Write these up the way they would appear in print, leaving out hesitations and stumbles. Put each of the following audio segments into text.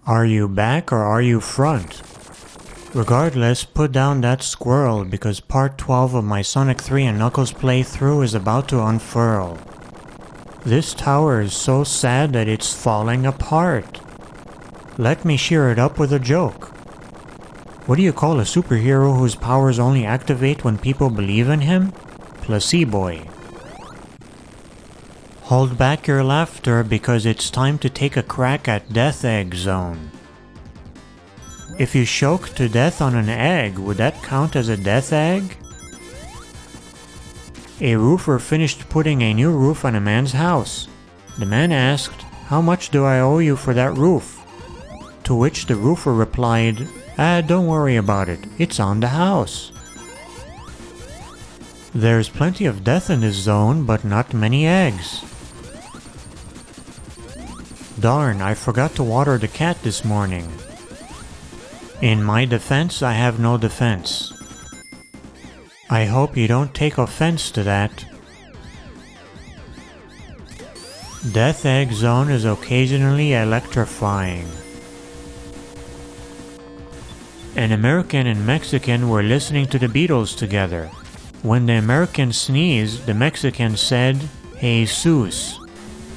Are you back or are you front? Regardless, put down that squirrel because part 12 of my Sonic 3 and Knuckles playthrough is about to unfurl. This tower is so sad that it's falling apart. Let me cheer it up with a joke. What do you call a superhero whose powers only activate when people believe in him? Placebo. Hold back your laughter because it's time to take a crack at Death Egg Zone. If you choke to death on an egg, would that count as a death egg? A roofer finished putting a new roof on a man's house. The man asked, "How much do I owe you for that roof?" To which the roofer replied, don't worry about it, it's on the house." There's plenty of death in this zone, but not many eggs. Darn, I forgot to water the cat this morning. In my defense, I have no defense. I hope you don't take offense to that. Death Egg Zone is occasionally electrifying. An American and Mexican were listening to the Beatles together. When the American sneezed, the Mexican said, "Jesus."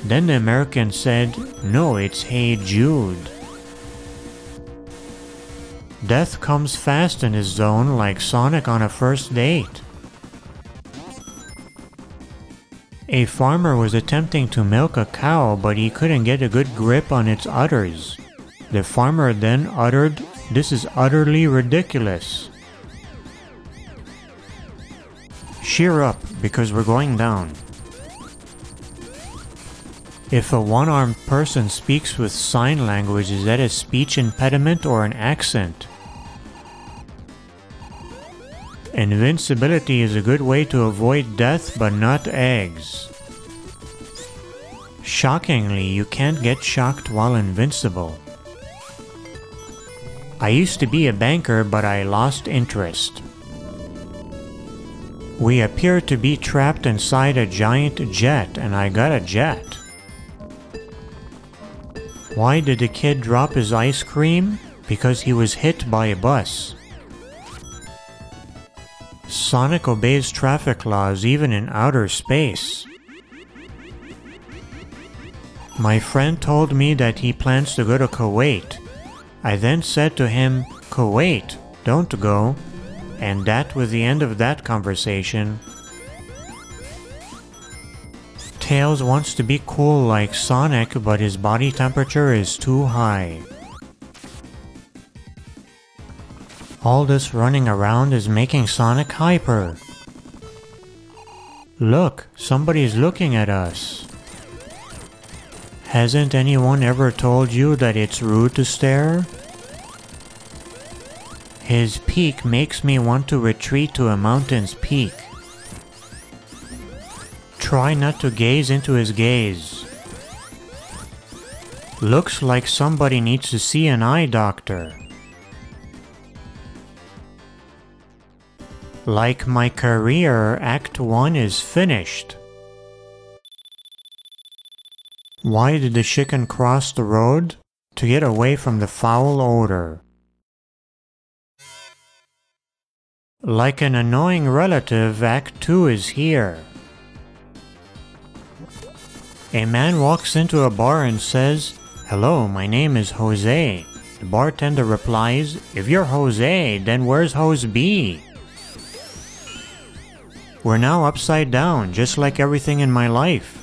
Then the American said, "No, it's Hey Jude." Death comes fast in this zone like Sonic on a first date. A farmer was attempting to milk a cow, but he couldn't get a good grip on its udders. The farmer then uttered, "This is utterly ridiculous." Cheer up, because we're going down. If a one-armed person speaks with sign language, is that a speech impediment or an accent? Invincibility is a good way to avoid death, but not eggs. Shockingly, you can't get shocked while invincible. I used to be a banker, but I lost interest. We appear to be trapped inside a giant jet, and I got a jet. Why did the kid drop his ice cream? Because he was hit by a bus. Sonic obeys traffic laws even in outer space. My friend told me that he plans to go to Kuwait. I then said to him, "Kuwait, don't go," and that was the end of that conversation. Tails wants to be cool like Sonic, but his body temperature is too high. All this running around is making Sonic hyper. Look, somebody's looking at us. Hasn't anyone ever told you that it's rude to stare? His peak makes me want to retreat to a mountain's peak. Try not to gaze into his gaze. Looks like somebody needs to see an eye doctor. Like my career, Act 1 is finished. Why did the chicken cross the road? To get away from the foul odor. Like an annoying relative, Act 2 is here. A man walks into a bar and says, "Hello, my name is Jose." The bartender replies, "If you're Jose, then where's Jose B?" We're now upside down, just like everything in my life.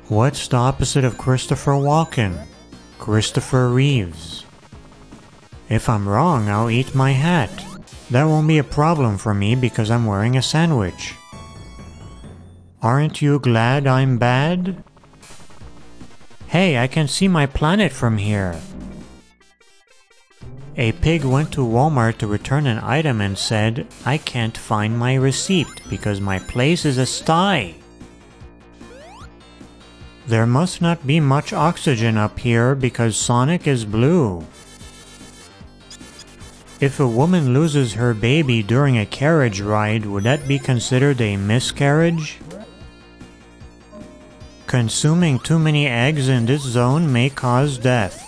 What's the opposite of Christopher Walken? Christopher Reeves. If I'm wrong, I'll eat my hat. That won't be a problem for me because I'm wearing a sandwich. Aren't you glad I'm bad? Hey, I can see my planet from here. A pig went to Walmart to return an item and said, "I can't find my receipt because my place is a sty." There must not be much oxygen up here because Sonic is blue. If a woman loses her baby during a carriage ride, would that be considered a miscarriage? Consuming too many eggs in this zone may cause death.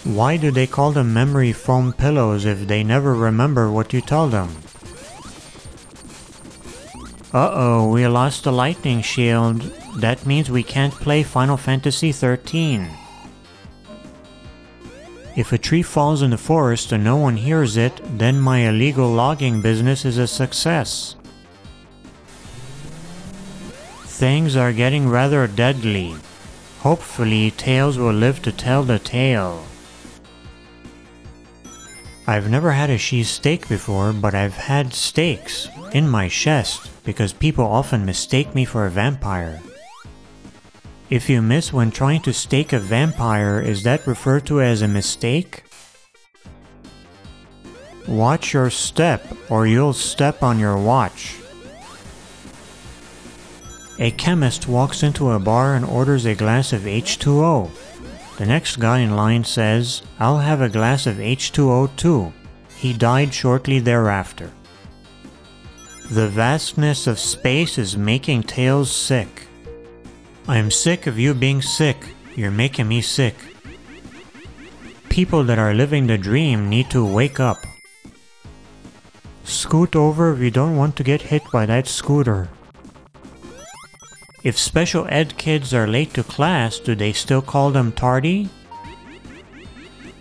Why do they call them memory foam pillows if they never remember what you tell them? Uh-oh, we lost the lightning shield. That means we can't play Final Fantasy 13. If a tree falls in the forest and no one hears it, then my illegal logging business is a success. Things are getting rather deadly. Hopefully, Tails will live to tell the tale. I've never had a cheese steak before, but I've had steaks in my chest because people often mistake me for a vampire. If you miss when trying to stake a vampire, is that referred to as a mistake? Watch your step, or you'll step on your watch. A chemist walks into a bar and orders a glass of H2O. The next guy in line says, "I'll have a glass of H2O too." He died shortly thereafter. The vastness of space is making Tails sick. I'm sick of you being sick. You're making me sick. People that are living the dream need to wake up. Scoot over if you don't want to get hit by that scooter. If special ed kids are late to class, do they still call them tardy?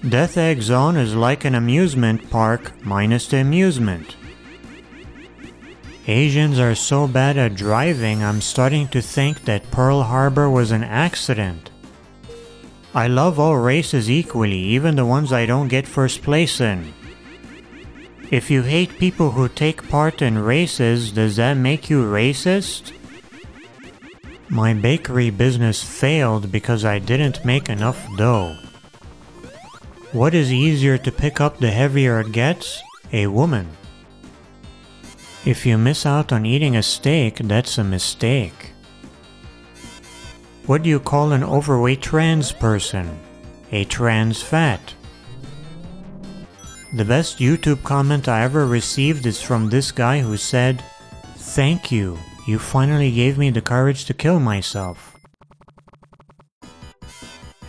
Death Egg Zone is like an amusement park minus the amusement. Asians are so bad at driving, I'm starting to think that Pearl Harbor was an accident. I love all races equally, even the ones I don't get first place in. If you hate people who take part in races, does that make you racist? My bakery business failed because I didn't make enough dough. What is easier to pick up the heavier it gets? A woman. If you miss out on eating a steak, that's a mistake. What do you call an overweight trans person? A trans fat. The best YouTube comment I ever received is from this guy who said, "Thank you, you finally gave me the courage to kill myself."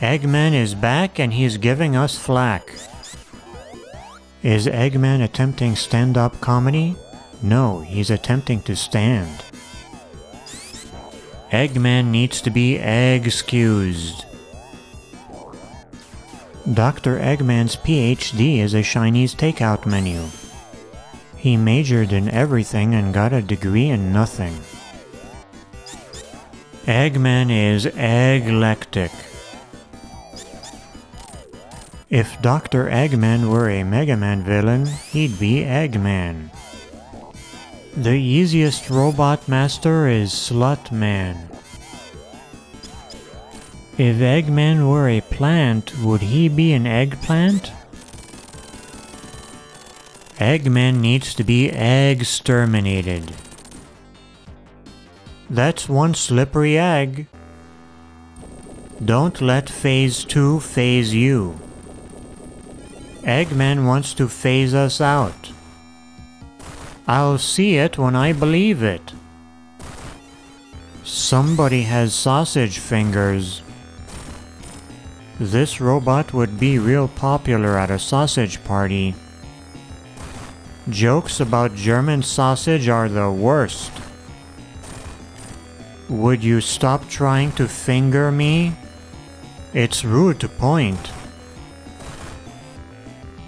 Eggman is back and he's giving us flack. Is Eggman attempting stand-up comedy? No, he's attempting to stand. Eggman needs to be excused. Dr. Eggman's PhD is a Chinese takeout menu. He majored in everything and got a degree in nothing. Eggman is eglectic. If Dr. Eggman were a Mega Man villain, he'd be Eggman. The easiest robot master is Slutman. If Eggman were a plant, would he be an eggplant? Eggman needs to be egg-sterminated. That's one slippery egg. Don't let Phase 2 phase you. Eggman wants to phase us out. I'll see it when I believe it. Somebody has sausage fingers. This robot would be real popular at a sausage party. Jokes about German sausage are the worst. Would you stop trying to finger me? It's rude to point.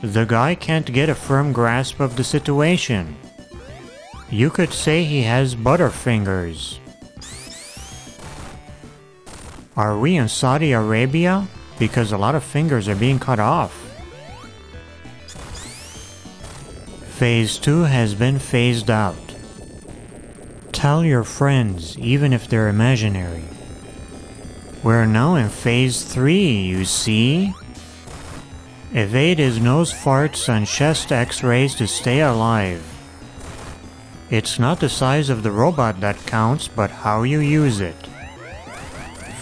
The guy can't get a firm grasp of the situation. You could say he has butterfingers. Are we in Saudi Arabia? Because a lot of fingers are being cut off. Phase 2 has been phased out. Tell your friends, even if they're imaginary. We're now in Phase 3, you see? Evade his nose farts and chest x-rays to stay alive. It's not the size of the robot that counts, but how you use it.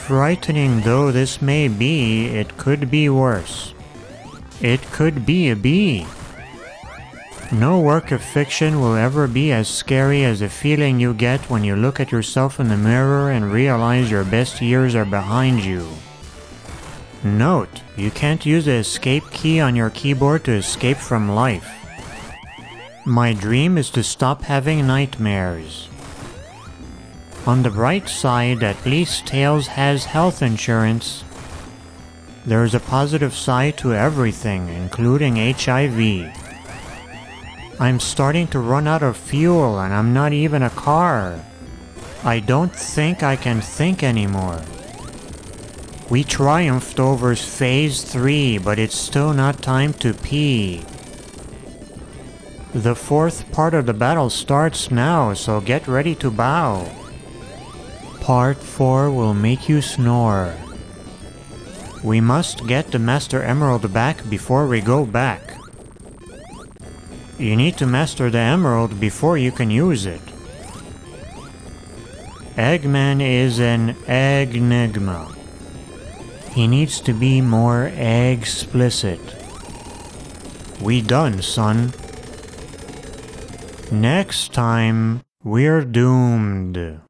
Frightening though this may be, it could be worse. It could be a bee. No work of fiction will ever be as scary as the feeling you get when you look at yourself in the mirror and realize your best years are behind you. Note, you can't use the escape key on your keyboard to escape from life. My dream is to stop having nightmares. On the bright side, at least Tails has health insurance. There's a positive side to everything, including HIV. I'm starting to run out of fuel and I'm not even a car. I don't think I can think anymore. We triumphed over Phase 3, but it's still not time to pee. The fourth part of the battle starts now, so get ready to bow. Part 4 will make you snore. We must get the Master Emerald back before we go back. You need to master the emerald before you can use it. Eggman is an enigma. He needs to be more explicit. We done, son. Next time, we're doomed.